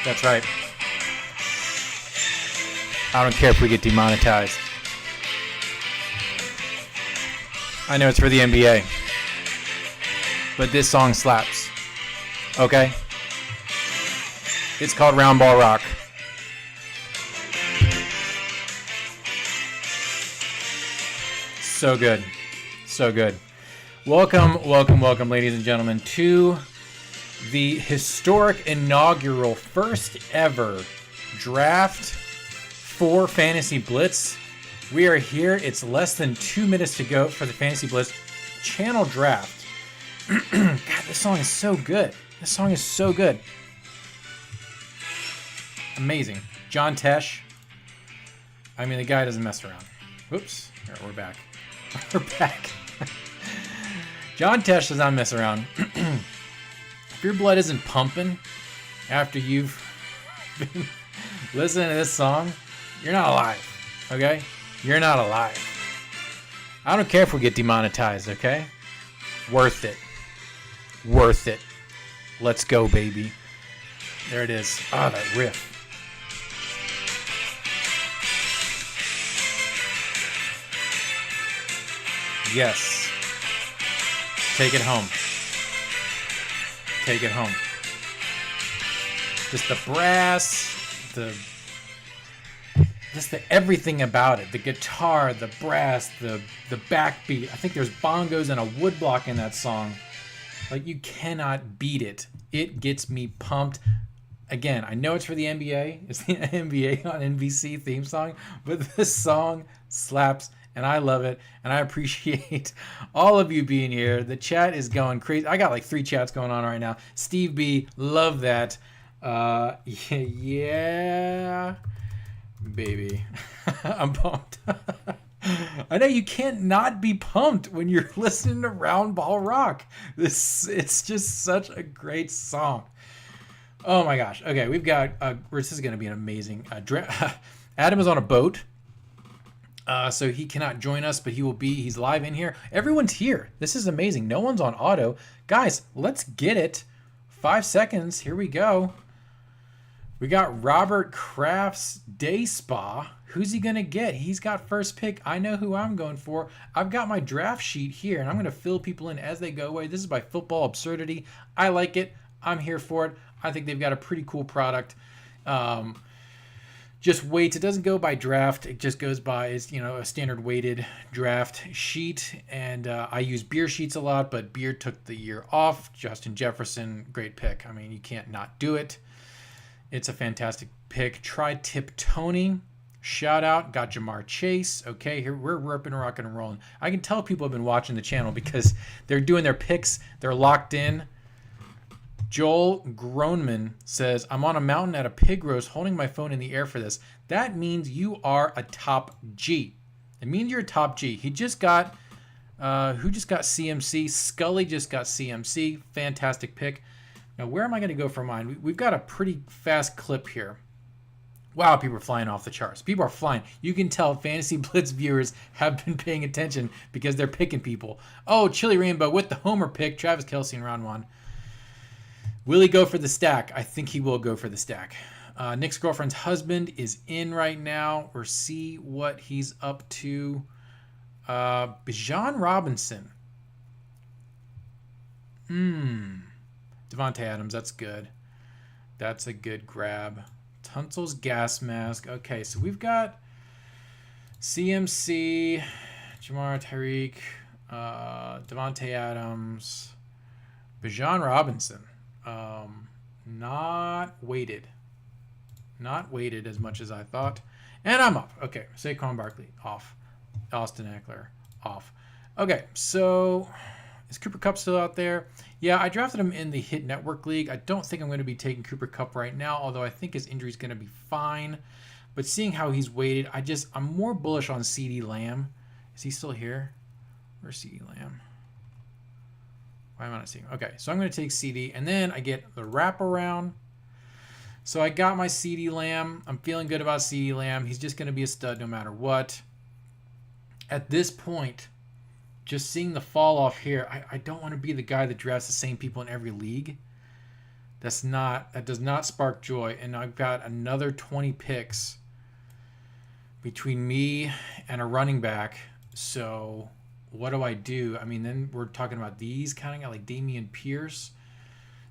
That's right. I don't care if we get demonetized. I know it's for the NBA, but this song slaps. Okay? It's called Round Ball Rock. So good. So good. Welcome, ladies and gentlemen, to the historic inaugural first ever draft for Fantasy Blitz. We are here. It's less than 2 minutes to go for the Fantasy Blitz channel draft. God, this song is so good. This song is so good. Amazing. John Tesh. I mean, the guy doesn't mess around. Whoops. All right, we're back. We're back. John Tesh does not mess around. If your blood isn't pumping after you've been listening to this song, you're not alive. Okay? You're not alive. I don't care if we get demonetized, okay? Worth it. Worth it. Let's go, baby. There it is. Ah, that riff. Yes. Take it home. Take it home. Just the brass, just the everything about it. The guitar, the brass, the backbeat. I think there's bongos and a woodblock in that song. Like, you cannot beat it. It gets me pumped. Again, I know it's for the NBA. It's the NBA on NBC theme song, but this song slaps. And I love it, and I appreciate all of you being here. The chat is going crazy. I got like 3 chats going on right now. Steve B, love that. Yeah, baby. I'm pumped. I know you can't not be pumped when you're listening to Round Ball Rock. It's just such a great song. Oh my gosh. Okay, we've got, this is going to be an amazing Adam is on a boat. So he cannot join us, but he's live in here. Everyone's here. This is amazing. No one's on auto. Guys, let's get it. 5 seconds. Here we go. We got Robert Kraft's Day Spa. Who's he going to get? He's got first pick. I know who I'm going for. I've got my draft sheet here, and I'm going to fill people in as they go away. This is by Football Absurdity. I like it. I'm here for it. I think they've got a pretty cool product. Just weights. It doesn't go by draft. It just goes by, a standard weighted draft sheet. And I use Beer Sheets a lot, but Beer took the year off. Justin Jefferson, great pick. I mean, you can't not do it. It's a fantastic pick. Tri-Tip Tony, shout out. Got Jamar Chase. Okay, here we're up and rocking and rolling. I can tell people have been watching the channel because they're doing their picks. They're locked in. Joel Groneman says, I'm on a mountain at a pig roast holding my phone in the air for this. That means you are a top G. It means you're a top G. He just got, who just got CMC? Scully just got CMC. Fantastic pick. Now, where am I going to go for mine? We've got a pretty fast clip here. Wow, people are flying off the charts. People are flying. You can tell Fantasy Blitz viewers have been paying attention because they're picking people. Oh, Chili Rainbow with the homer pick. Travis Kelce in round 1. Will he go for the stack? I think he will go for the stack. Nick's girlfriend's husband is in right now. We'll see what he's up to. Bijan Robinson. Devontae Adams, that's good. That's a good grab. Tunsil's gas mask. Okay, so we've got CMC, Jamar Tyreek, Devontae Adams, Bijan Robinson. Not weighted as much as I thought, and I'm up. Okay, Saquon Barkley off, Austin Eckler off. Okay, so is Cooper Kupp still out there? Yeah, I drafted him in the Hit Network League. I don't think I'm going to be taking Cooper Kupp right now, although I think his injury is going to be fine. But seeing how he's weighted, I'm more bullish on CeeDee Lamb. Is he still here? Where's CeeDee Lamb? Why am I not seeing? Okay, so I'm going to take CD, and then I get the wraparound. So I got my CeeDee Lamb. I'm feeling good about CeeDee Lamb. He's just going to be a stud no matter what. At this point, just seeing the fall off here, I don't want to be the guy that drafts the same people in every league. That does not spark joy. And I've got another 20 picks between me and a running back. So what do I do? I mean, then we're talking about these kind of guys like Damian Pierce.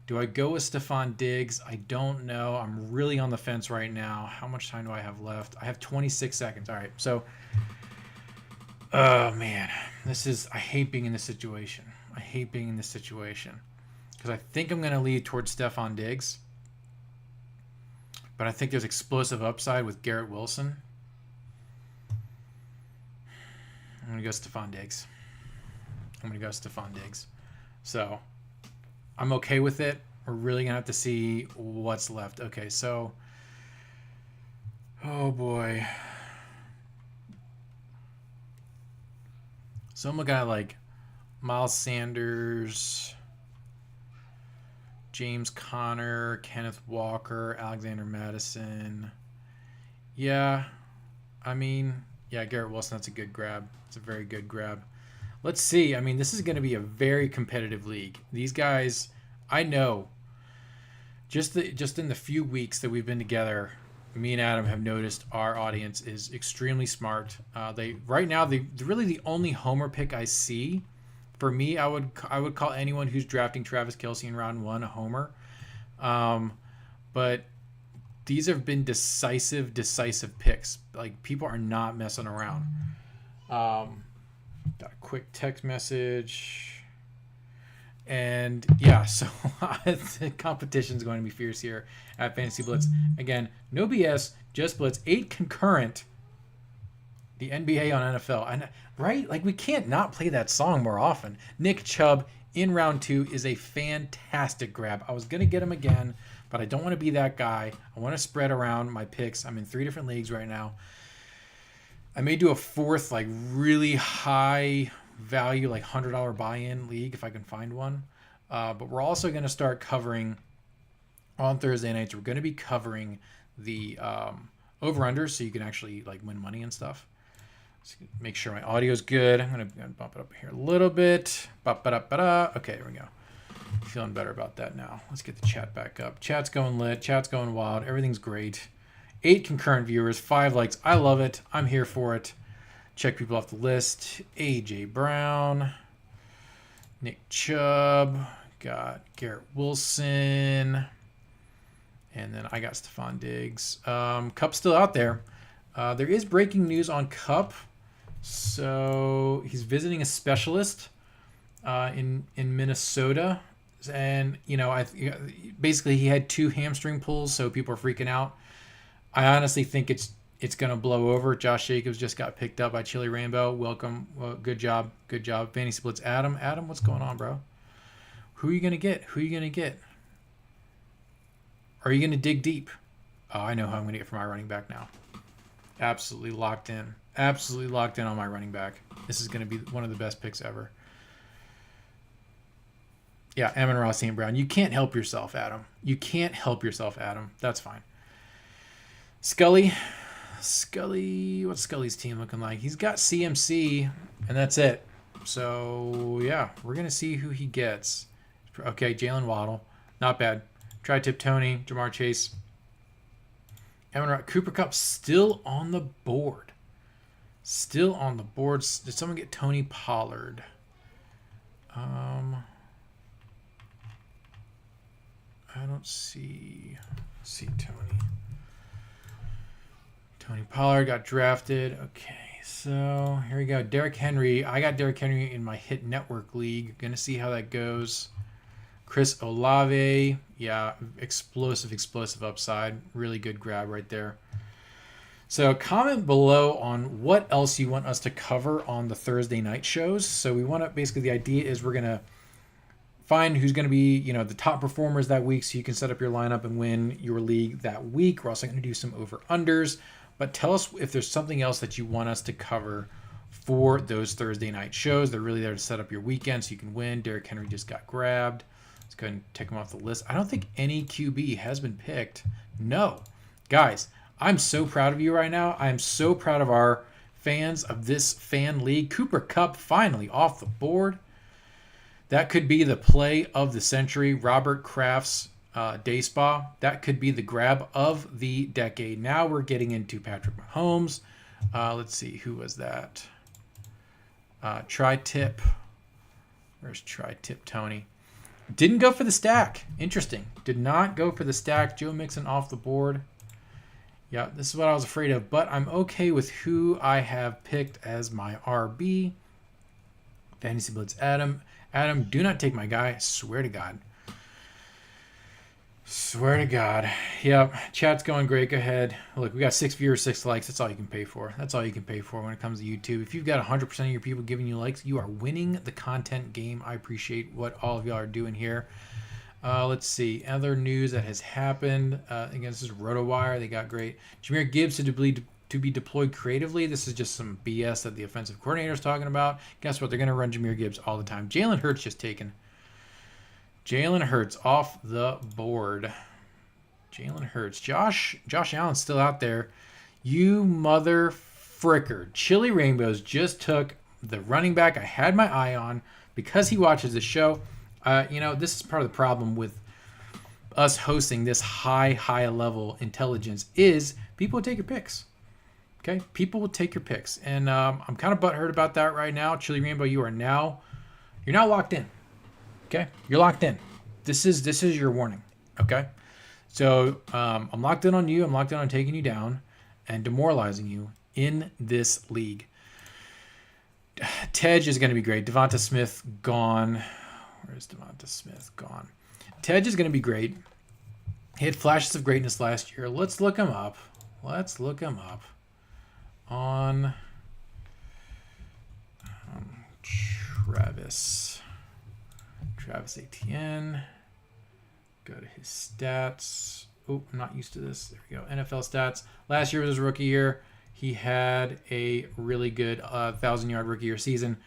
Do I go with Stephon Diggs? I don't know. I'm really on the fence right now. How much time do I have left? I have 26 seconds. All right. So, oh, man. I hate being in this situation. I hate being in this situation. Because I think I'm going to lead towards Stephon Diggs. But I think there's explosive upside with Garrett Wilson. I'm going to go Stephon Diggs. So I'm okay with it. We're really going to have to see what's left. Okay, so, oh boy. So I'm looking at like Miles Sanders, James Conner, Kenneth Walker, Alexander Madison. Yeah, I mean, yeah, Garrett Wilson, that's a good grab. It's a very good grab. Let's see. I mean, this is going to be a very competitive league. These guys, I know, just in the few weeks that we've been together, me and Adam have noticed our audience is extremely smart. Right now, really the only homer pick I see, for me, I would call anyone who's drafting Travis Kelce in round 1 a homer. But these have been decisive picks. Like, people are not messing around. Got a quick text message. And yeah, so the competition is going to be fierce here at Fantasy Blitz. Again, no BS, just Blitz. 8 concurrent. The NBA on NFL. And right? Like, we can't not play that song more often. Nick Chubb in round 2 is a fantastic grab. I was going to get him again, but I don't want to be that guy. I want to spread around my picks. I'm in 3 different leagues right now. I may do a 4th, like, really high value, like $100 buy-in league if I can find one. But we're also going to start covering on Thursday nights. We're going to be covering the over-unders, so you can actually like win money and stuff. Let's make sure my audio is good. I'm going to bump it up here a little bit. Okay, there we go. Feeling better about that now. Let's get the chat back up. Chat's going lit. Chat's going wild. Everything's great. 8 concurrent viewers, 5 likes. I love it. I'm here for it. Check people off the list. AJ Brown, Nick Chubb, got Garrett Wilson, and then I got Stephon Diggs. Cup's still out there. There is breaking news on Cup. So he's visiting a specialist in Minnesota. And, you know, basically he had 2 hamstring pulls, so people are freaking out. I honestly think it's going to blow over. Josh Jacobs just got picked up by Chili Rainbow. Welcome. Well, good job. Fantasy Blitz. Adam, what's going on, bro? Who are you going to get? Are you going to dig deep? Oh, I know who I'm going to get for my running back now. Absolutely locked in on my running back. This is going to be one of the best picks ever. Yeah, Amon-Ra St. Brown. You can't help yourself, Adam. That's fine. Scully, what's Scully's team looking like? He's got CMC, and that's it. So, yeah, we're going to see who he gets. Okay, Jalen Waddle. Not bad. Tri-Tip Tony, Jamar Chase. Cooper Kupp still on the board. Did someone get Tony Pollard? I don't see Tony. Tony Pollard got drafted. Okay, so here we go. Derrick Henry. I got Derrick Henry in my Hit Network League. Gonna see how that goes. Chris Olave. Yeah, explosive upside. Really good grab right there. So comment below on what else you want us to cover on the Thursday night shows. So we want to, basically the idea is we're going to find who's going to be, you know, the top performers that week so you can set up your lineup and win your league that week. We're also going to do some over-unders. But tell us if there's something else that you want us to cover for those Thursday night shows. They're really there to set up your weekend so you can win. Derrick Henry just got grabbed. Let's go ahead and take him off the list. I don't think any QB has been picked. No. Guys, I'm so proud of you right now. I am so proud of our fans of this fan league. Cooper Kupp finally off the board. That could be the play of the century. Robert Kraft's day spa. That could be the grab of the decade. Now we're getting into Patrick Mahomes. Let's see, who was that? Tri-tip. Where's Tri-tip Tony? Didn't go for the stack. Interesting. Did not go for the stack. Joe Mixon off the board. Yeah, this is what I was afraid of, but I'm okay with who I have picked as my RB. Fantasy Blitz Adam. Adam, do not take my guy. I swear to God. Swear to God. Yep. Chat's going great. Go ahead. Look, we got 6 viewers, 6 likes. That's all you can pay for. That's all you can pay for when it comes to YouTube. If you've got 100% of your people giving you likes, you are winning the content game. I appreciate what all of y'all are doing here. Let's see. Other news that has happened. Again, this is RotoWire. They got great. Jahmyr Gibbs to be deployed creatively. This is just some BS that the offensive coordinator is talking about. Guess what? They're going to run Jahmyr Gibbs all the time. Jalen Hurts just taken. Jalen Hurts off the board. Jalen Hurts. Josh Allen's still out there. You mother fricker. Chili Rainbows just took the running back I had my eye on because he watches the show. This is part of the problem with us hosting this high level intelligence is people will take your picks. Okay? People will take your picks. And I'm kind of butthurt about that right now. Chili Rainbow, you're now locked in. Okay, you're locked in. This is your warning. Okay, so I'm locked in on you. I'm locked in on taking you down and demoralizing you in this league. Tej is going to be great. Devonta Smith gone. Where's Devonta Smith gone? Tej is going to be great. He had flashes of greatness last year. Let's look him up. On Travis Etienne. Go to his stats. Oh, I'm not used to this. There we go. NFL stats. Last year was his rookie year. He had a really good 1,000-yard rookie year season.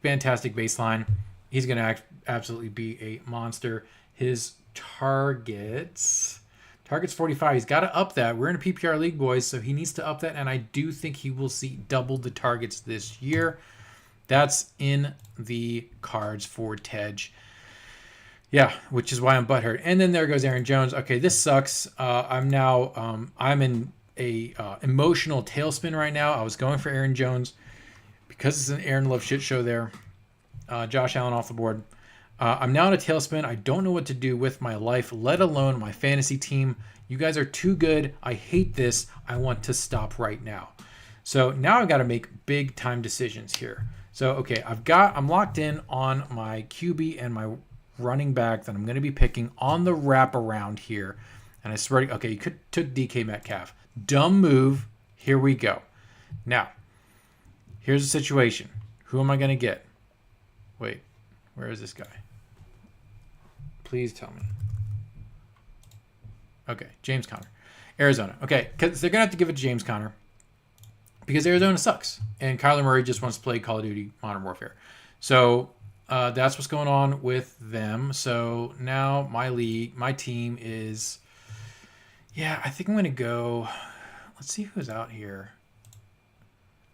Fantastic baseline. He's going to absolutely be a monster. His targets 45. He's got to up that. We're in a PPR league, boys, so he needs to up that, and I do think he will see double the targets this year. That's in the cards for Tej. Yeah, which is why I'm butthurt. And then there goes Aaron Jones. Okay, this sucks. I'm in a emotional tailspin right now. I was going for Aaron Jones because it's an Aaron Love shit show there. Josh Allen off the board. I'm now in a tailspin. I don't know what to do with my life, let alone my fantasy team. You guys are too good. I hate this. I want to stop right now. So now I've got to make big time decisions here. So, okay, I'm locked in on my QB and my running back that I'm going to be picking on the wraparound here. And I swear to, okay, you took DK Metcalf. Dumb move. Here we go. Now, here's the situation. Who am I going to get? Wait, where is this guy? Please tell me. Okay, James Conner. Arizona. Okay, because they're going to have to give it to James Conner because Arizona sucks. And Kyler Murray just wants to play Call of Duty Modern Warfare. So that's what's going on with them. So now my team is, I think I'm going to go, let's see who's out here.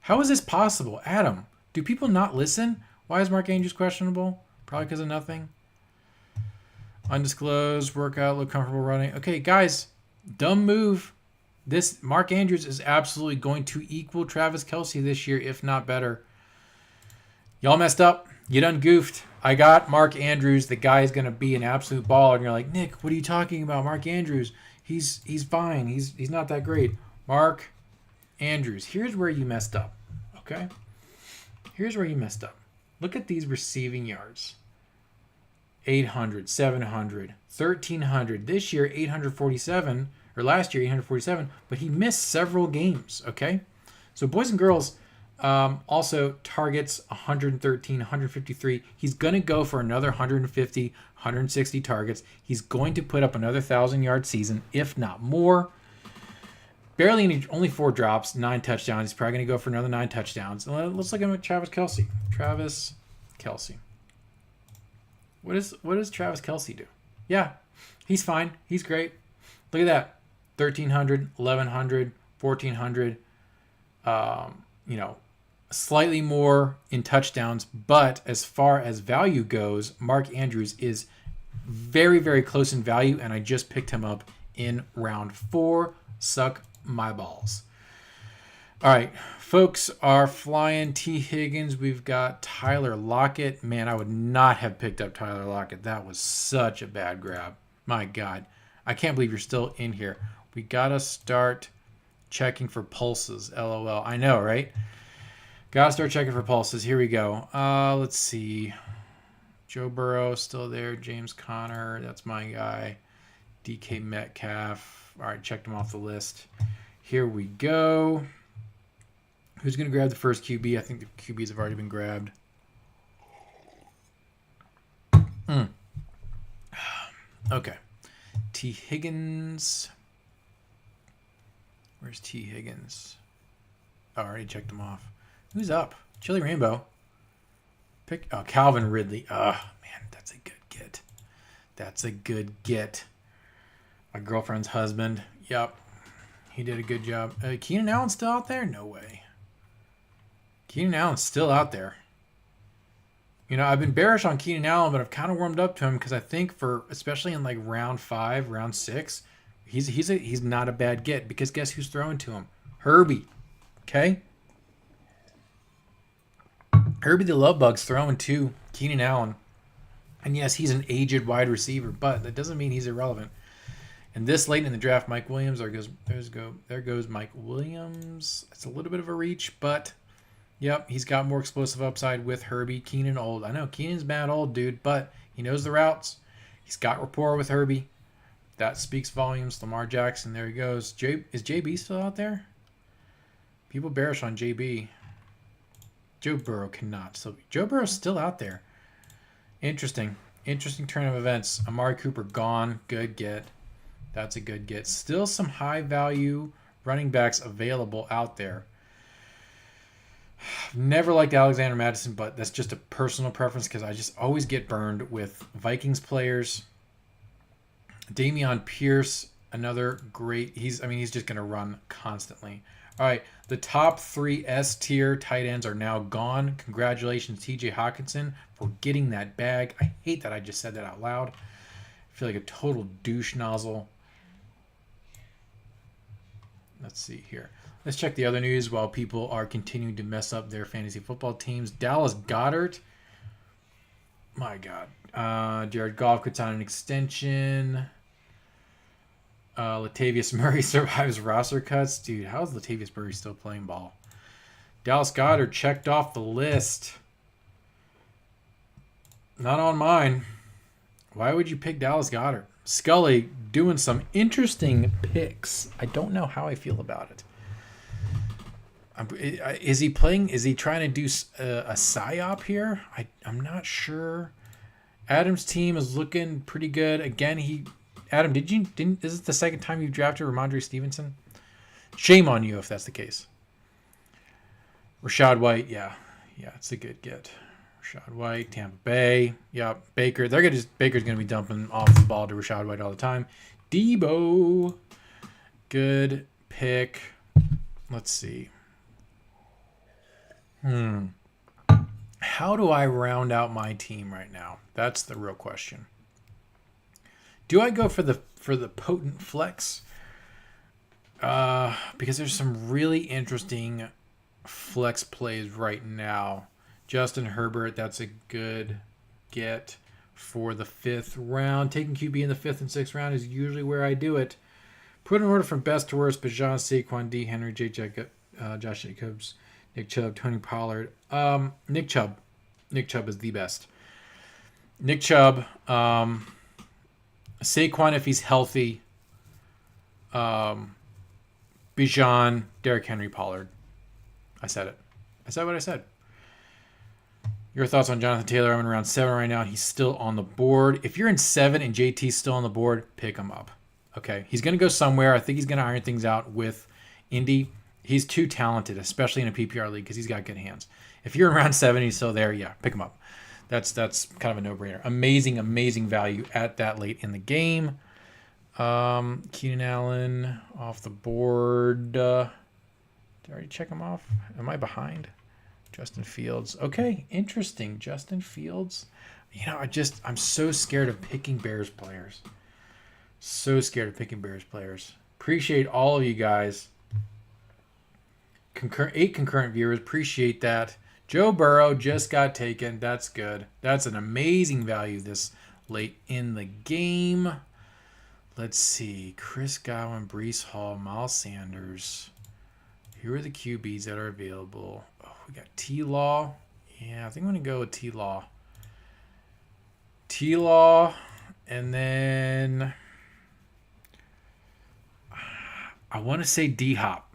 How is this possible? Adam, do people not listen? Why is Mark Andrews questionable? Probably because of nothing. Undisclosed, workout, look comfortable running. Okay, guys, dumb move. This Mark Andrews is absolutely going to equal Travis Kelce this year, if not better. Y'all messed up. You done goofed. I got Mark Andrews. The guy is going to be an absolute baller. And you're like, Nick, what are you talking about? Mark Andrews, he's fine. He's not that great. Mark Andrews. Here's where you messed up. Okay? Here's where you messed up. Look at these receiving yards. 800, 700, 1,300. This year, 847. Or last year, 847. But he missed several games. Okay? So boys and girls, also targets 113, 153. He's going to go for another 150, 160 targets. He's going to put up another 1,000-yard season, if not more. Only 4 drops, 9 touchdowns. He's probably going to go for another 9 touchdowns. Let's look at Travis Kelce. Travis Kelce. What does Travis Kelce do? Yeah, he's fine. He's great. Look at that. 1,300, 1,100, 1,400. Slightly more in touchdowns, but as far as value goes, Mark Andrews is Very, very close in value, and I just picked him up in round 4. Suck my balls. All right, folks are flying T. Higgins. We've got Tyler Lockett. Man, I would not have picked up Tyler Lockett. That was such a bad grab. My God. I can't believe you're still in here. We got to start checking for pulses. LOL. I know, right? Got to start checking for pulses. Here we go. Let's see. Joe Burrow still there. James Conner. That's my guy. DK Metcalf. All right, checked him off the list. Here we go. Who's going to grab the first QB? I think the QBs have already been grabbed. Okay. T. Higgins. Where's T. Higgins? Oh, I already checked him off. Who's up? Chili Rainbow. Calvin Ridley. Man, that's a good get. That's a good get. My girlfriend's husband. Yep. He did a good job. Keenan Allen's still out there? No way. Keenan Allen's still out there. You know, I've been bearish on Keenan Allen, but I've kind of warmed up to him because I think especially in like round 5, round 6, he's not a bad get because guess who's throwing to him? Herbie. Okay? Herbie the Love Bug's throwing to Keenan Allen. And yes, he's an aged wide receiver, but that doesn't mean he's irrelevant. And this late in the draft, Mike Williams, there goes Mike Williams. It's a little bit of a reach, but yep, he's got more explosive upside with Herbie. Keenan old. I know Keenan's bad old, dude, but he knows the routes. He's got rapport with Herbie. That speaks volumes. Lamar Jackson, there he goes. Is JB still out there? People bearish on JB. Joe Burrow cannot. So Joe Burrow's still out there. Interesting turn of events. Amari Cooper gone. Good get. That's a good get. Still some high value running backs available out there. Never liked Alexander Madison, but that's just a personal preference because I just always get burned with Vikings players. Dameon Pierce, another great. He's just going to run constantly. All right, the top 3 S tier tight ends are now gone. Congratulations, TJ Hawkinson, for getting that bag. I hate that I just said that out loud. I feel like a total douche nozzle. Let's see here. Let's check the other news while people are continuing to mess up their fantasy football teams. Dallas Goedert. My God. Jared Goff could sign an extension. Latavius Murray survives roster cuts. Dude, how is Latavius Murray still playing ball? Dallas Goedert checked off the list. Not on mine. Why would you pick Dallas Goedert? Scully doing some interesting picks. I don't know how I feel about it. Is he playing? Is he trying to do a psyop here? I'm not sure. Adam's team is looking pretty good. Again, Adam, didn't this is the second time you've drafted Ramondre Stevenson? Shame on you if that's the case. Rashad White, yeah, it's a good get. Rashad White, Tampa Bay, yeah, Baker. Baker's gonna be dumping off the ball to Rashad White all the time. Debo, good pick. Let's see. How do I round out my team right now? That's the real question. Do I go for the potent flex? Because there's some really interesting flex plays right now. Justin Herbert, that's a good get for the 5th round. Taking QB in the 5th and 6th round is usually where I do it. Put in order from best to worst: Bijan, Saquon, D. Henry, Josh Jacobs, Nick Chubb, Tony Pollard. Nick Chubb. Nick Chubb is the best. Nick Chubb. Saquon if he's healthy. Bijan, Derrick Henry, Pollard. I said it. I said what I said. Your thoughts on Jonathan Taylor? I'm in round 7 right now. He's still on the board. If you're in 7 and JT's still on the board, pick him up. Okay. He's going to go somewhere. I think he's going to iron things out with Indy. He's too talented, especially in a PPR league, because he's got good hands. If you're in round 7 and he's still there, yeah, pick him up. That's kind of a no-brainer. Amazing value at that late in the game. Keenan Allen off the board. Did I already check him off? Am I behind? Justin Fields. Okay, interesting. Justin Fields. I'm so scared of picking Bears players. So scared of picking Bears players. Appreciate all of you guys. 8 concurrent viewers. Appreciate that. Joe Burrow just got taken. That's good. That's an amazing value this late in the game. Let's see. Chris Godwin, Breece Hall, Miles Sanders. Here are the QBs that are available. Oh, we got T-Law. Yeah, I think I'm going to go with T-Law. T-Law. And then I want to say D-Hop.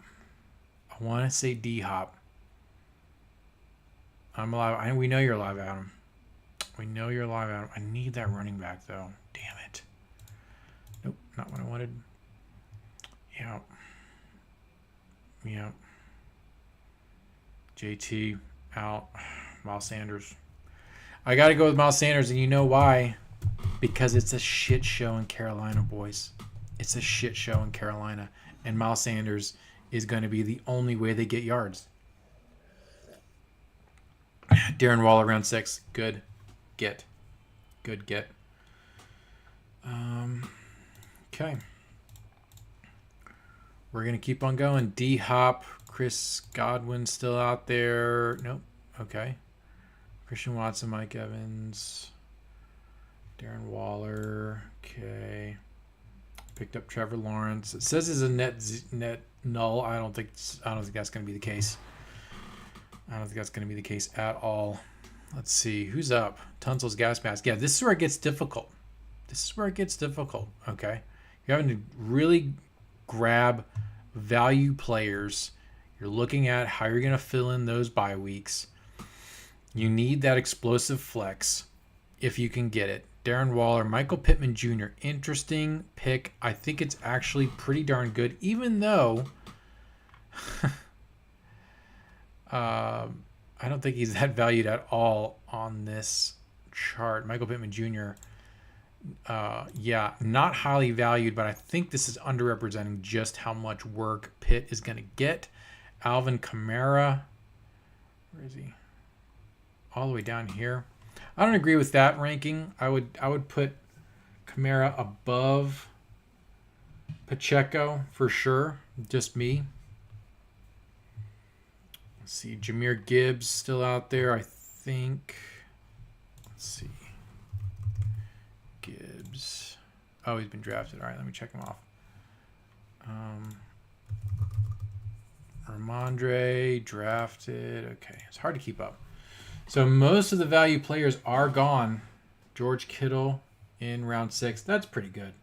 I'm alive. We know you're alive, Adam. We know you're alive, Adam. I need that running back, though. Damn it. Nope, not what I wanted. Yep. JT out. Miles Sanders. I got to go with Miles Sanders, and you know why? Because it's a shit show in Carolina, boys. It's a shit show in Carolina. And Miles Sanders is going to be the only way they get yards. Darren Waller, round 6. Good get. Okay. We're going to keep on going. D-Hop. Chris Godwin still out there. Nope. Okay. Christian Watson, Mike Evans. Darren Waller. Okay. Picked up Trevor Lawrence. It says it's a net null. I don't think that's going to be the case. I don't think that's going to be the case at all. Let's see. Who's up? Tunsil's gas mask. Yeah, this is where it gets difficult. Okay. You're having to really grab value players. You're looking at how you're going to fill in those bye weeks. You need that explosive flex if you can get it. Darren Waller, Michael Pittman Jr. Interesting pick. I think it's actually pretty darn good, even though I don't think he's that valued at all on this chart. Michael Pittman Jr. Not highly valued, but I think this is underrepresenting just how much work Pitt is going to get. Alvin Kamara, where is he? All the way down here. I don't agree with that ranking. I would put Kamara above Pacheco for sure. Just me. Let's see. Jahmyr Gibbs still out there, I think. Let's see. Gibbs. Oh, he's been drafted. All right, let me check him off. Ramondre drafted. Okay, it's hard to keep up. So most of the value players are gone. George Kittle in round 6. That's pretty good.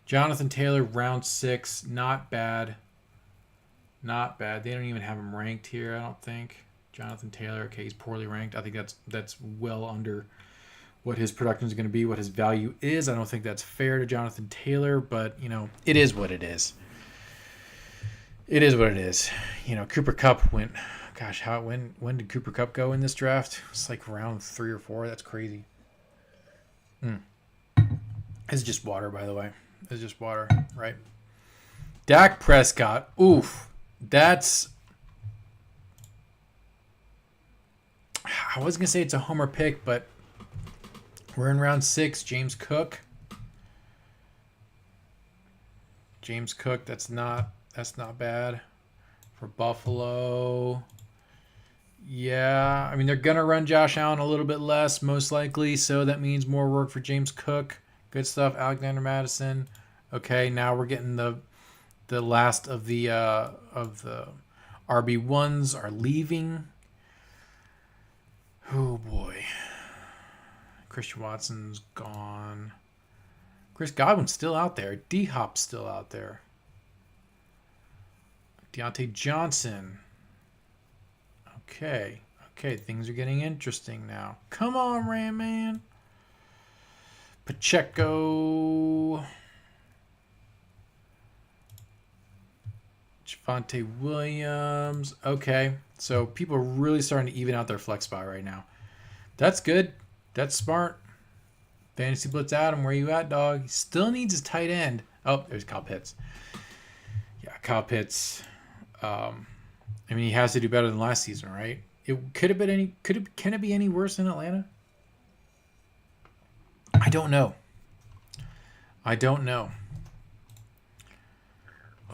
Jonathan Taylor, round 6. Not bad. They don't even have him ranked here, I don't think. Jonathan Taylor, okay, he's poorly ranked. I think that's well under what his production is going to be, what his value is. I don't think that's fair to Jonathan Taylor, but, it is what it is. Cooper Kupp went... Gosh, when did Cooper Kupp go in this draft? It's like round 3 or 4. That's crazy. It's just water, by the way. It's just water, right? Dak Prescott. Oof. I was going to say it's a homer pick, but we're in round 6. James Cook, that's not bad. For Buffalo... Yeah, I mean, they're going to run Josh Allen a little bit less, most likely, so that means more work for James Cook. Good stuff. Alexander Madison. Okay, now we're getting the last of the RB1s are leaving. Oh, boy. Christian Watson's gone. Chris Godwin's still out there. D-Hop's still out there. Deontay Johnson. Okay, things are getting interesting now. Come on, Ram Man. Pacheco. Javonte Williams. Okay, so people are really starting to even out their flex spot right now. That's good. That's smart. Fantasy Blitz Adam, where you at, dog? He still needs his tight end. Oh, there's Kyle Pitts. Yeah, Kyle Pitts. I mean, he has to do better than last season, right? Can it be any worse in Atlanta? don't know. I don't know.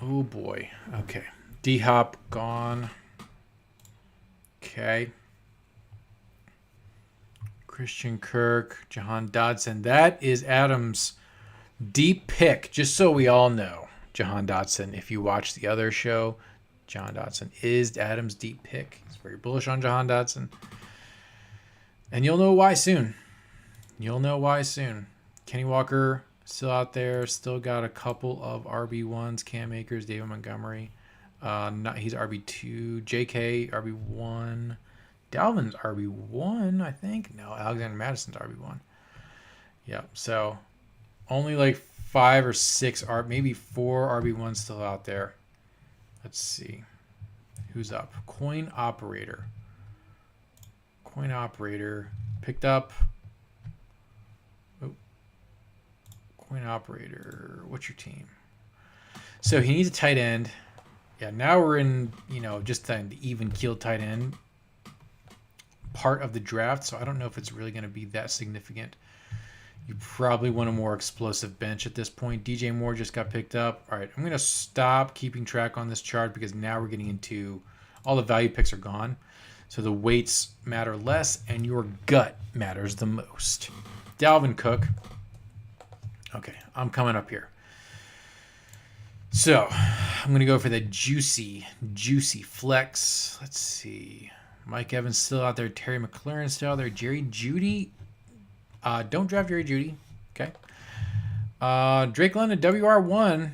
Oh boy. Okay. D-Hop gone. Okay. Christian Kirk, Jahan Dotson. That is Adam's deep pick, just so we all know. Jahan Dotson, if you watch the other show, Jahan Dotson is Adam's deep pick. He's very bullish on Jahan Dotson. And you'll know why soon. You'll know why soon. Kenny Walker still out there. Still got a couple of RB1s. Cam Akers, David Montgomery. He's RB2. JK, RB1. Dalvin's RB1, I think. No, Alexander Madison's RB1. Yeah, so only like 5 or 6, maybe 4 RB1s still out there. Let's see. Who's up? Coin Operator. Coin Operator. Picked up. Oh. Coin Operator. What's your team? So he needs a tight end. Yeah, now we're in, just an even-keeled tight end part of the draft, so I don't know if it's really going to be that significant. You probably want a more explosive bench at this point. DJ Moore just got picked up. All right, I'm going to stop keeping track on this chart because now we're getting into all the value picks are gone. So the weights matter less and your gut matters the most. Dalvin Cook. Okay, I'm coming up here. So I'm going to go for the juicy flex. Let's see. Mike Evans still out there. Terry McLaurin still out there. Jerry Jeudy. Don't draft Jerry Jeudy. Okay. Drake London, WR1.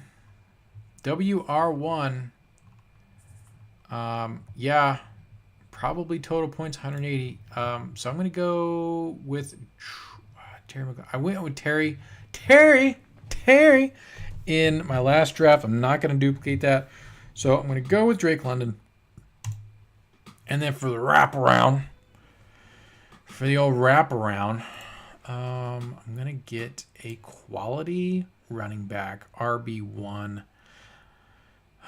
Yeah. Probably total points, 180. So I'm going to go with Terry McLaurin. I went with Terry in my last draft. I'm not going to duplicate that. So I'm going to go with Drake London. And then for the wraparound, I'm going to get a quality running back, RB1.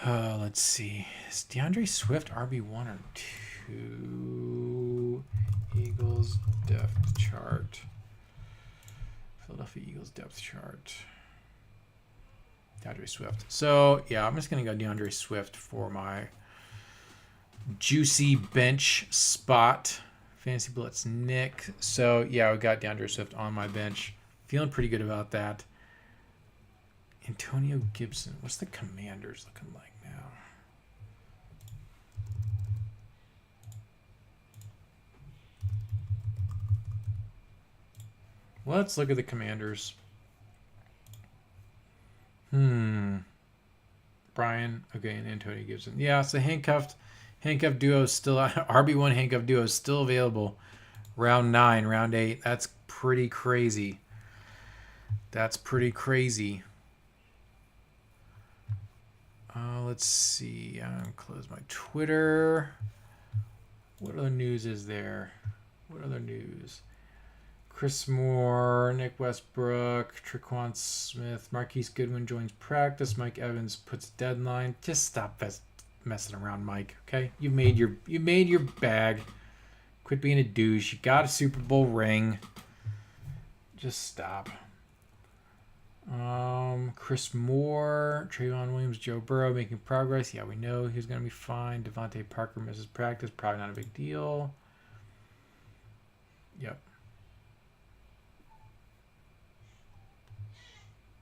Let's see. Is DeAndre Swift RB1 or 2? Eagles depth chart. Philadelphia Eagles depth chart. DeAndre Swift. So, yeah, I'm just going to go DeAndre Swift for my juicy bench spot. Fantasy Blitz Nick. So, yeah, we got DeAndre Swift on my bench. Feeling pretty good about that. Antonio Gibson. What's the Commanders looking like now? Let's look at the Commanders. Brian. Okay, and Antonio Gibson. Yeah, so handcuffed duo is still RB1 handcuffed duo is still available. Round 9, round 8. That's pretty crazy. Let's see. I'm gonna close my Twitter. What other news is there? Chris Moore, Nick Westbrook, Traquan Smith, Marquise Goodwin joins practice. Mike Evans puts deadline. Just stop messing around, Mike. Okay, you made your bag. Quit being a douche. You got a Super Bowl ring. Just stop. Chris Moore, Trayvon Williams, Joe Burrow making progress. Yeah, we know he's gonna be fine. Devontae Parker misses practice. Probably not a big deal. Yep.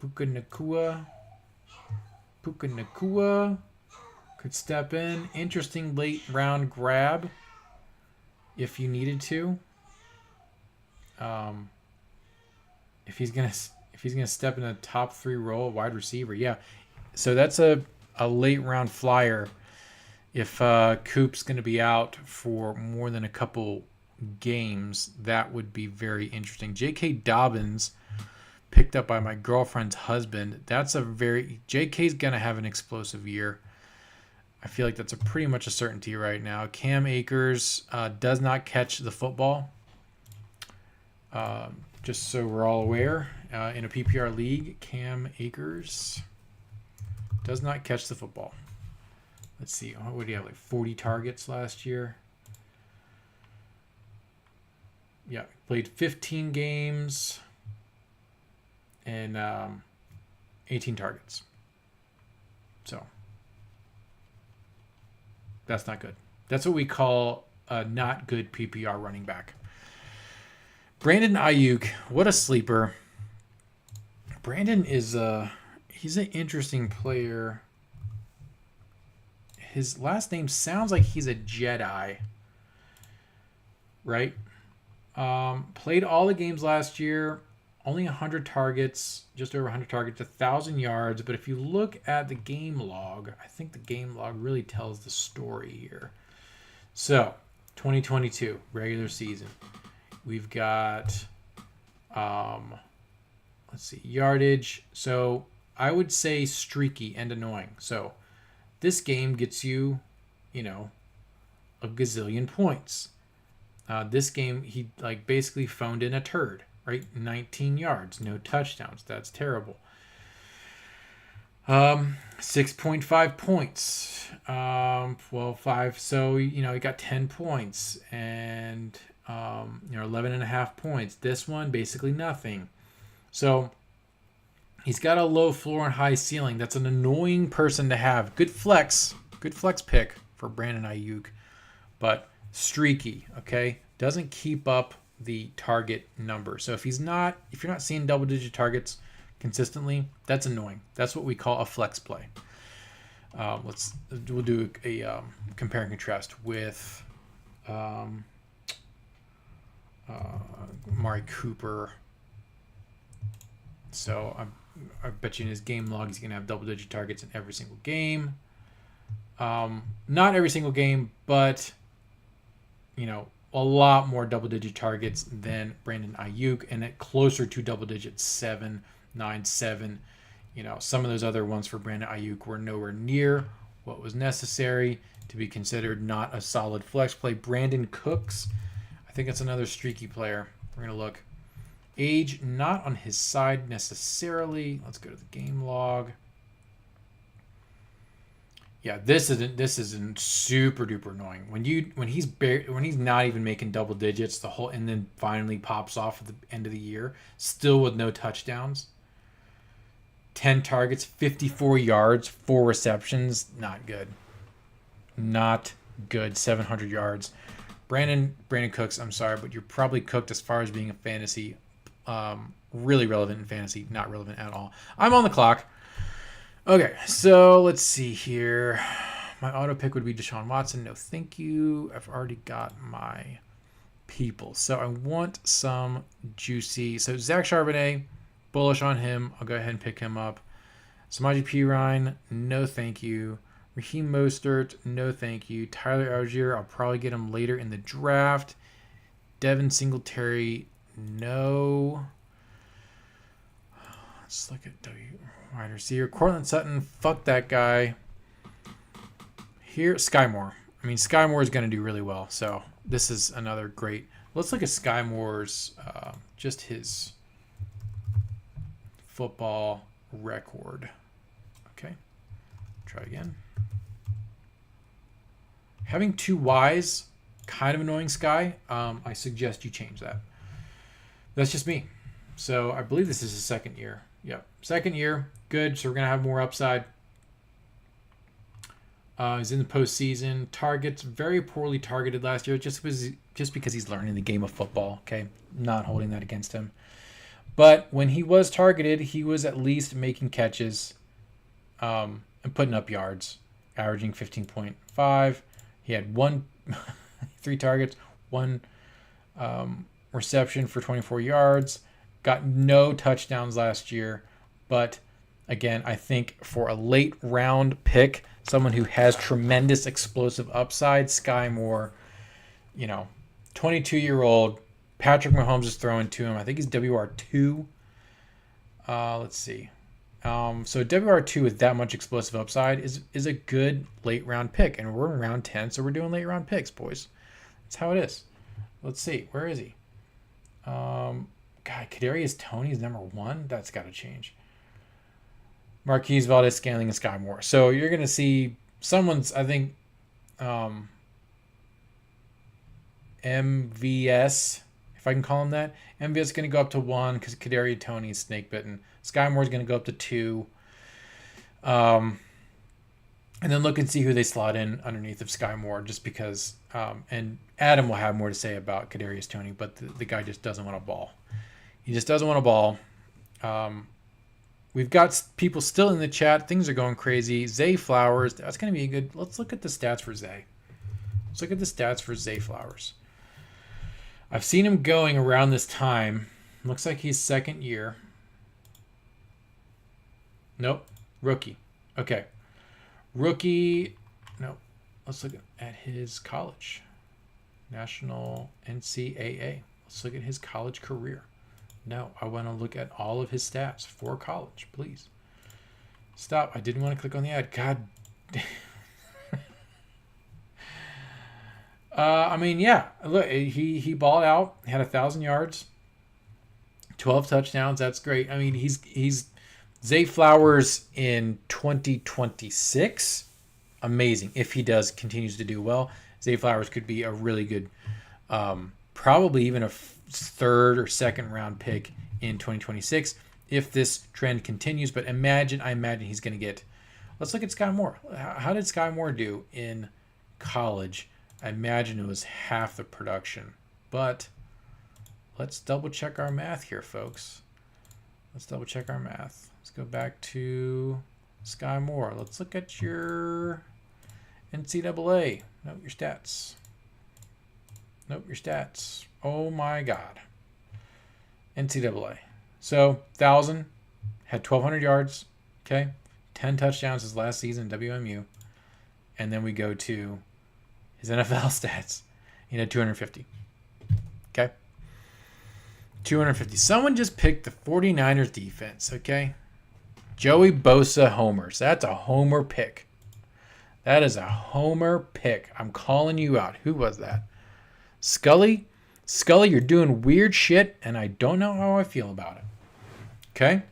Puka Nakua could step in. Interesting late round grab if you needed to. If he's gonna step in a top 3 role, wide receiver, yeah. So that's a late round flyer. If Coop's gonna be out for more than a couple games, that would be very interesting. J.K. Dobbins, picked up by my girlfriend's husband. JK's gonna have an explosive year. I feel like that's pretty much a certainty right now. Cam Akers does not catch the football. Just so we're all aware, in a PPR league, Cam Akers does not catch the football. Let's see. What did he have? Like 40 targets last year. Yeah, played 15 games. and 18 targets. So that's not good. That's what we call a not good PPR running back. Brandon Ayuk, what a sleeper. Brandon is he's an interesting player. His last name sounds like he's a Jedi, right? Played all the games last year, only 100 targets, just over 100 targets, 1,000 yards. But if you look at the game log, I think the game log really tells the story here. So, 2022, regular season. We've got, let's see, yardage. So, I would say streaky and annoying. So, this game gets you, a gazillion points. This game, he basically phoned in a turd, right? 19 yards, no touchdowns. That's terrible. 6.5 points. 5. So, he got 10 points and, 11.5 points. This one, basically nothing. So, he's got a low floor and high ceiling. That's an annoying person to have. Good flex pick for Brandon Ayuk, but streaky, okay? Doesn't keep up the target number. So if you're not seeing double-digit targets consistently, that's annoying. That's what we call a flex play. We'll do a compare and contrast with Amari Cooper. So I bet you in his game log he's going to have double-digit targets in every single game. Not every single game, but, a lot more double-digit targets than Brandon Ayuk, and at closer to double digits, 7, 9, 7. Some of those other ones for Brandon Ayuk were nowhere near what was necessary to be considered not a solid flex play. Brandon Cooks, I think that's another streaky player. We're going to look. Age not on his side necessarily. Let's go to the game log. Yeah, this isn't super duper annoying. When he's not even making double digits and then finally pops off at the end of the year, still with no touchdowns. 10 targets, 54 yards, 4 receptions, not good. Not good. 700 yards. Brandon Cooks, I'm sorry, but you're probably cooked as far as being a fantasy. Really relevant in fantasy, not relevant at all. I'm on the clock. Okay, so let's see here. My auto pick would be Deshaun Watson. No, thank you. I've already got my people. So I want some juicy. So Zach Charbonnet, bullish on him. I'll go ahead and pick him up. Samaje Perine, no thank you. Raheem Mostert, no thank you. Tyler Algier, I'll probably get him later in the draft. Devin Singletary, no. Let's look at wide receiver. Cortland Sutton, fuck that guy. Here, Sky Moore. Sky Moore is going to do really well. So this is another great. Let's look at Sky Moore's, just his football record. Okay, try again. Having 2 Ys, kind of annoying, Sky. I suggest you change that. That's just me. So I believe this is his second year. Yep, second year, good. So we're gonna have more upside. He's in the postseason. Targets very poorly targeted last year, just because he's learning the game of football. Okay, not holding that against him. But when he was targeted, he was at least making catches, and putting up yards, averaging 15.5. He had 3 targets, 1 reception for 24 yards. Got no touchdowns last year, but again, I think for a late round pick, someone who has tremendous explosive upside, Sky Moore, 22-year-old, Patrick Mahomes is throwing to him. I think he's WR2. Let's see. So WR2 with that much explosive upside is a good late round pick, and we're in round 10, so we're doing late round picks, boys. That's how it is. Let's see. Where is he? God, Kadarius Toney is number 1. That's got to change. Marquise Valdez-Scantling and Sky Moore. So you're going to see someone's, I think, MVS, if I can call him that. MVS is going to go up to 1 because Kadarius Toney is snake bitten. Sky Moore is going to go up to 2. And then look and see who they slot in underneath of Sky Moore, just because. And Adam will have more to say about Kadarius Toney, but the guy just doesn't want a ball. He just doesn't want a ball. We've got people still in the chat. Things are going crazy. Zay Flowers. That's going to be a good. Let's look at the stats for Zay. Let's look at the stats for Zay Flowers. I've seen him going around this time. Looks like he's second year. Nope. Rookie. Okay. Rookie. No. Let's look at his college. National NCAA. Let's look at his college career. No, I want to look at all of his stats for college, please. Stop. I didn't want to click on the ad. God. I mean, yeah. Look, he balled out. Had 1,000 yards, 12 touchdowns. That's great. I mean, he's Zay Flowers in 2026. Amazing. If he continues to do well, Zay Flowers could be a really good, probably even a third or second round pick in 2026 if this trend continues. But I imagine he's going to get. Let's look at Sky Moore. How did Sky Moore do in college? I imagine it was half the production. But let's double check our math here, folks. Let's double check our math. Let's go back to Sky Moore. Let's look at your NCAA. Nope, your stats. Nope, your stats. Oh my God. NCAA. So 1,000, had 1,200 yards. Okay, 10 touchdowns his last season in WMU, and then we go to his NFL stats. He had 250. Okay, 250. Someone just picked the 49ers defense. Okay. Joey Bosa homers. That's a homer pick. That is a homer pick. I'm calling you out. Who was that? Scully? Scully, you're doing weird shit, and I don't know how I feel about it. Okay?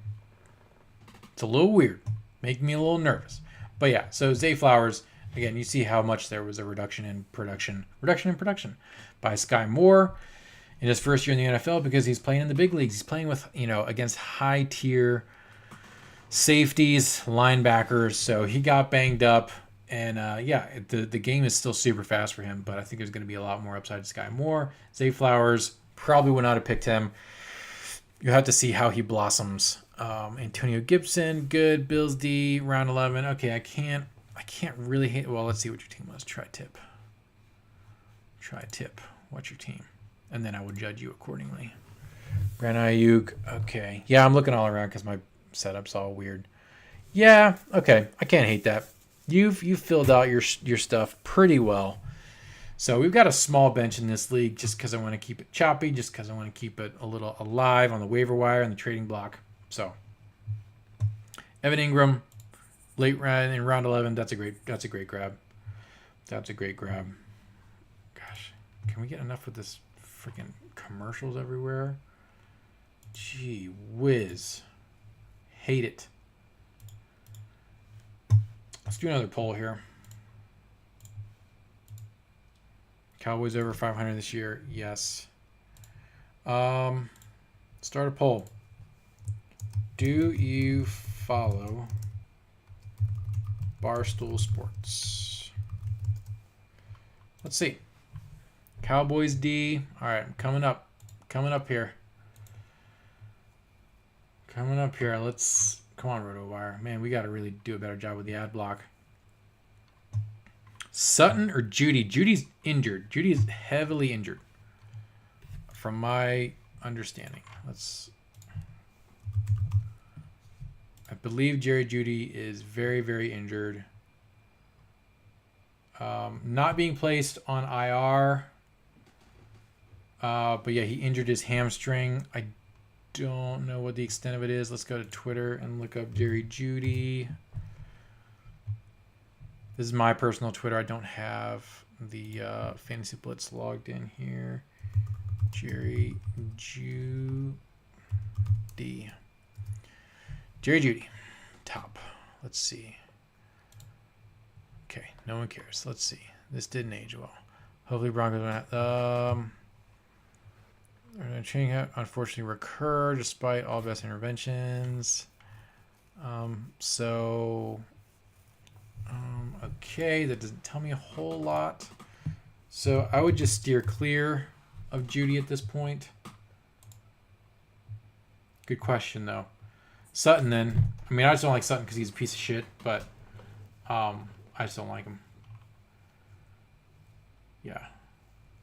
It's a little weird. Making me a little nervous. But yeah, so Zay Flowers, again, you see how much there was a reduction in production by Sky Moore in his first year in the NFL because he's playing in the big leagues. He's playing with, against high-tier safeties, linebackers, so he got banged up, and the game is still super fast for him, but I think there's going to be a lot more upside to Sky Moore. Zay Flowers, probably would not have picked him. You have to see how he blossoms. Antonio Gibson, good. Bills D, round 11. Okay, I can't really hate. Well, let's see what your team was. Try tip. What's your team? And then I will judge you accordingly. Brandon Ayuk. Okay. Yeah, I'm looking all around because my setup's all weird. Yeah, okay. I can't hate that. You've filled out your stuff pretty well. So we've got a small bench in this league just because I want to keep it choppy, just because I want to keep it a little alive on the waiver wire and the trading block. So Evan Ingram, late round in round 11. That's a great grab. That's a great grab. Gosh, can we get enough with this freaking commercials everywhere? Gee whiz. Hate it. Let's do another poll here. Cowboys over 500 this year. Yes. Start a poll. Do you follow Barstool Sports? Let's see. Cowboys D. All right, coming up here. Let's come on, RotoWire. Man, we got to really do a better job with the ad block. Sutton or Judy? Judy's injured. Judy is heavily injured, from my understanding. I believe Jerry Judy is very, very injured. Not being placed on IR. But yeah, he injured his hamstring. I don't know what the extent of it is. Let's go to Twitter and look up Jerry Judy. This is my personal Twitter. I don't have the Fantasy Blitz logged in here. Jerry Judy. Jerry Judy. Top. Let's see. Okay, no one cares. Let's see. This didn't age well. Hopefully Broncos went Training hat unfortunately recur despite all best interventions. Okay, that doesn't tell me a whole lot. So I would just steer clear of Judy at this point. Good question, though. Sutton, then. I mean, I just don't like Sutton because he's a piece of shit, but I just don't like him. Yeah.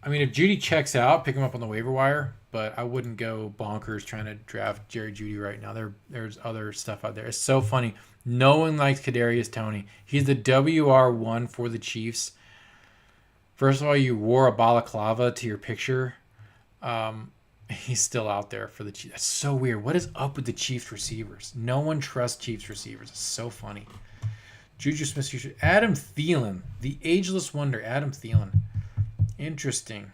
I mean, if Judy checks out, pick him up on the waiver wire, but I wouldn't go bonkers trying to draft Jerry Judy right now. There's other stuff out there. It's so funny. No one likes Kadarius Toney. He's the WR1 for the Chiefs. First of all, you wore a balaclava to your picture. He's still out there for the Chiefs. That's so weird. What is up with the Chiefs receivers? No one trusts Chiefs receivers. It's so funny. Juju Smith-Schuster. Adam Thielen. The ageless wonder. Adam Thielen. Interesting.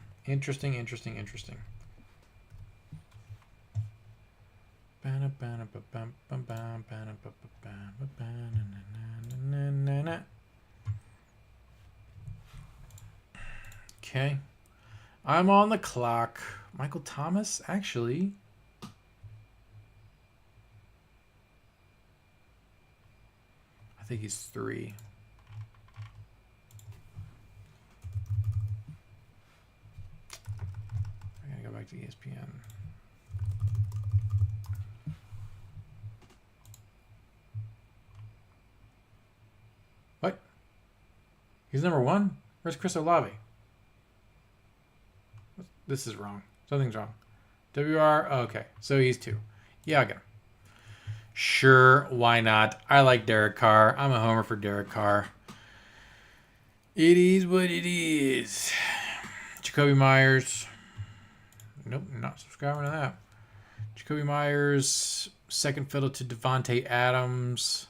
Okay. I'm on the clock. Michael Thomas, actually. I think he's 3. I gotta go back to ESPN. What? He's number 1? Where's Chris Olave? This is wrong. Something's wrong. WR. Oh, okay. So he's 2. Yeah, I get him. Sure, why not? I like Derek Carr. I'm a homer for Derek Carr. It is what it is. Jacoby Myers. Nope, not subscribing to that. Jacoby Myers. Second fiddle to Devontae Adams.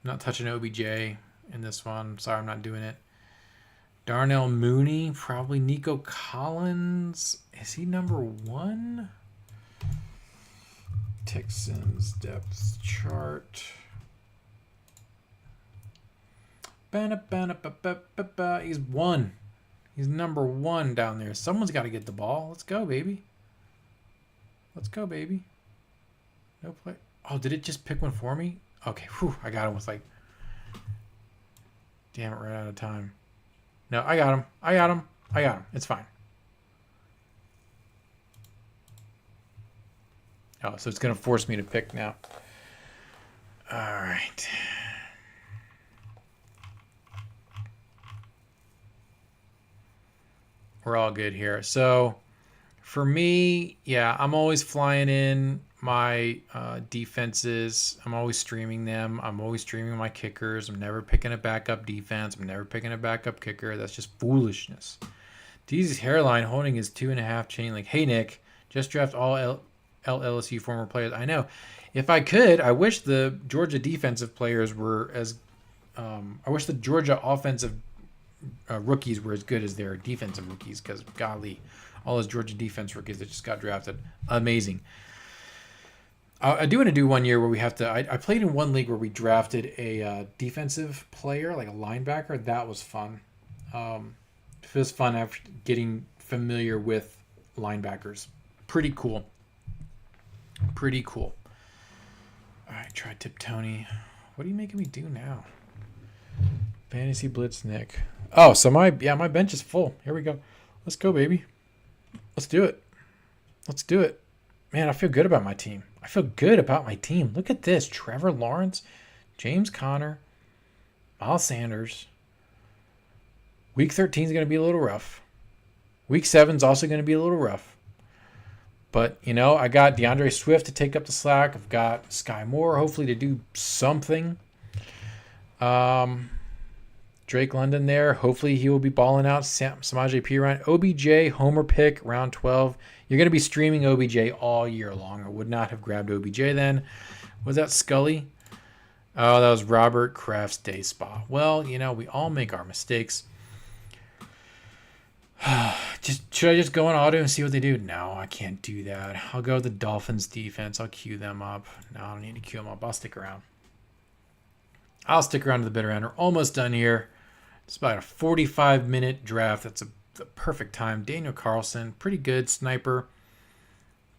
I'm not touching OBJ in this one. Sorry, I'm not doing it. Darnell Mooney, probably Nico Collins. Is he number 1? Texans depth chart. He's 1. He's number 1 down there. Someone's got to get the ball. Let's go, baby. Let's go, baby. No play. Oh, did it just pick one for me? Okay, whew, I got him with like... Damn it, right out of time. No, I got him. It's fine. Oh, so it's going to force me to pick now. All right. We're all good here. So for me, yeah, I'm always flying in my defenses. I'm always streaming them. I'm always streaming my kickers. I'm never picking a backup defense. I'm never picking a backup kicker. That's just foolishness. Deezy's hairline holding his 2.5 chain link. Hey, Nick, just draft all LSU former players. I know. If I could, I wish the Georgia defensive players were as... I wish the Georgia offensive rookies were as good as their defensive rookies because, golly, all those Georgia defense rookies that just got drafted. Amazing. I do want to do one year where we have to... I played in one league where we drafted a defensive player, like a linebacker. That was fun. It was fun after getting familiar with linebackers. Pretty cool. All right, tri-tip Tony. What are you making me do now? Fantasy Blitz Nick. Oh, so my bench is full. Here we go. Let's go, baby. Let's do it. Man, I feel good about my team. Look at this. Trevor Lawrence, James Conner, Miles Sanders. Week 13 is going to be a little rough. Week 7 is also going to be a little rough. But, I got DeAndre Swift to take up the slack. I've got Sky Moore, hopefully, to do something. Drake London there. Hopefully, he will be balling out. Samaje Perine. OBJ, homer pick, round 12. You're going to be streaming OBJ all year long. I would not have grabbed OBJ then. Was that Scully? Oh, that was Robert Kraft's day spa. Well, we all make our mistakes. Should I just go on auto and see what they do? No, I can't do that. I'll go with the Dolphins defense. I'll queue them up. No, I don't need to queue them up. I'll stick around. To the bitter end. We're almost done here. It's about a 45-minute draft. That's the perfect time. Daniel Carlson, pretty good sniper.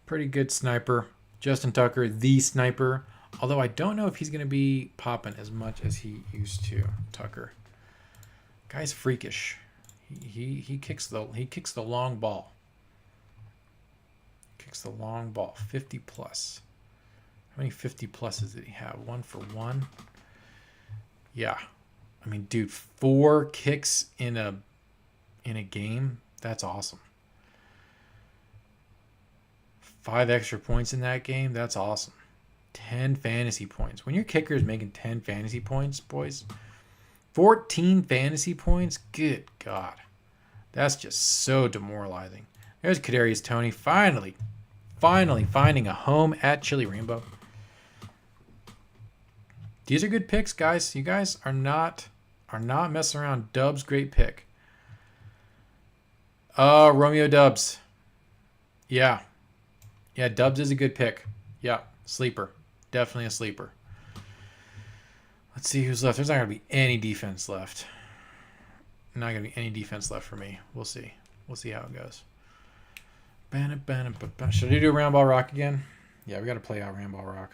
Pretty good sniper. Justin Tucker, the sniper. Although I don't know if he's going to be popping as much as he used to. Tucker. Guy's freakish. He kicks the long ball. Kicks the long ball. 50 plus. How many 50 pluses did he have? 1 for 1. Yeah. I mean, dude, 4 kicks in a game. That's awesome. 5 extra points in that game. That's awesome. 10 fantasy points. When your kicker is making 10 fantasy points, boys, 14 fantasy points, good God. That's just so demoralizing. There's Kadarius Toney finally finding a home at Chili Rainbow. These are good picks, guys. You guys are not messing around. Dubs, great pick. Romeo Dubs. Yeah. Yeah, Dubs is a good pick. Yeah, sleeper. Definitely a sleeper. Let's see who's left. There's not going to be any defense left. Not going to be any defense left for me. We'll see. We'll see how it goes. Should I do Round Ball Rock again? Yeah, we got to play out Round Ball Rock.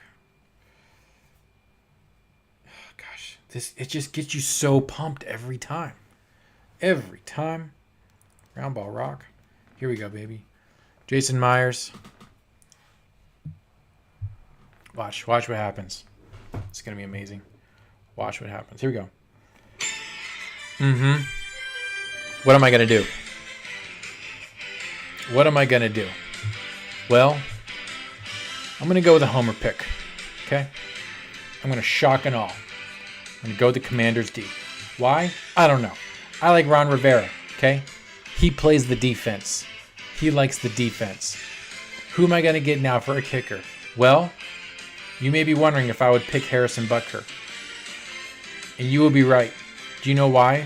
Gosh, it just gets you so pumped every time. Every time. Round Ball Rock. Here we go, baby. Jason Myers. Watch what happens. It's going to be amazing. Watch what happens. Here we go. What am I going to do? What am I going to do? Well, I'm going to go with a homer pick. Okay? I'm going to shock and awe. I'm going to go with the Commanders D. Why? I don't know. I like Ron Rivera. Okay? He plays the defense. He likes the defense. Who am I going to get now for a kicker? Well, you may be wondering if I would pick Harrison Butker. And you will be right. Do you know why?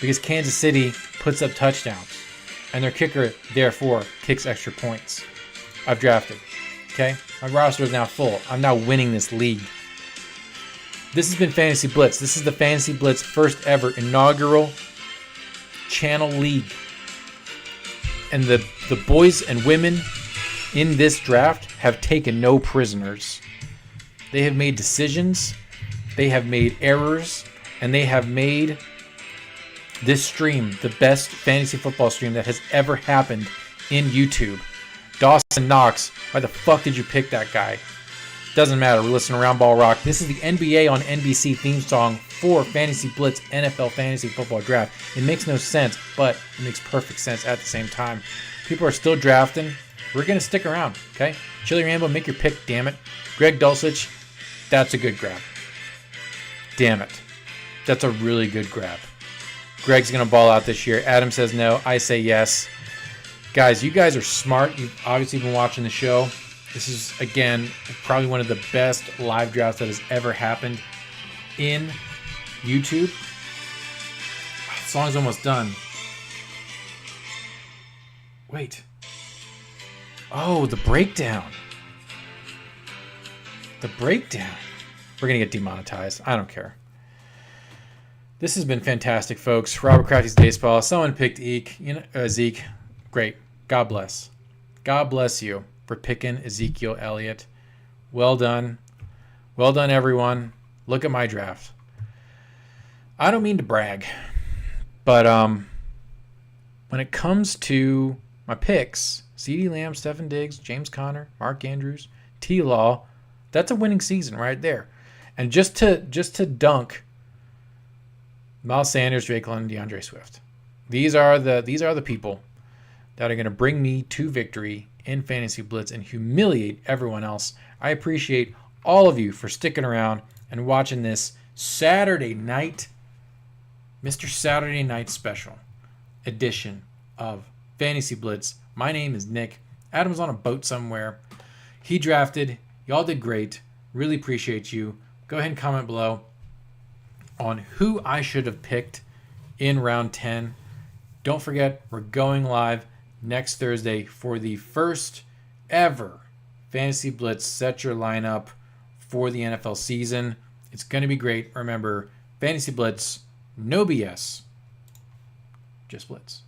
Because Kansas City puts up touchdowns. And their kicker, therefore, kicks extra points. I've drafted. Okay? My roster is now full. I'm now winning this league. This has been Fantasy Blitz. This is the Fantasy Blitz first ever inaugural channel league. And the boys and women in this draft have taken no prisoners. They have made decisions. They have made errors. And they have made this stream the best fantasy football stream that has ever happened in YouTube. Dawson Knox, why the fuck did you pick that guy? Doesn't matter. We're listening to Round Ball Rock. This is the NBA on NBC theme song for Fantasy Blitz NFL Fantasy Football Draft. It makes no sense, but it makes perfect sense at the same time. People are still drafting. We're going to stick around, okay? Chili Rainbow, make your pick, damn it. Greg Dulcich, that's a good grab. Damn it. That's a really good grab. Greg's going to ball out this year. Adam says no. I say yes. Guys, you guys are smart. You've obviously been watching the show. This is, again, probably one of the best live drafts that has ever happened in YouTube. The song's almost done. Wait. Oh, the breakdown. The breakdown. We're going to get demonetized. I don't care. This has been fantastic, folks. Robert Crafty's Baseball. Someone picked Zeke. Great. God bless. God bless you for picking Ezekiel Elliott. Well done. Well done, everyone. Look at my draft. I don't mean to brag, but when it comes to my picks, CeeDee Lamb, Stephen Diggs, James Conner, Mark Andrews, T-Law, that's a winning season right there. And just to dunk Miles Sanders, Drake London, DeAndre Swift. These are the people that are going to bring me to victory in Fantasy Blitz and humiliate everyone else. I appreciate all of you for sticking around and watching this Saturday night, Mr. Saturday Night Special edition of Fantasy Blitz. My name is Nick. Adam's on a boat somewhere. He drafted. Y'all did great. Really appreciate you. Go ahead and comment below on who I should have picked in round 10. Don't forget, we're going live next Thursday for the first ever Fantasy Blitz. Set your lineup for the NFL season. It's going to be great. Remember, Fantasy Blitz, no BS, just Blitz.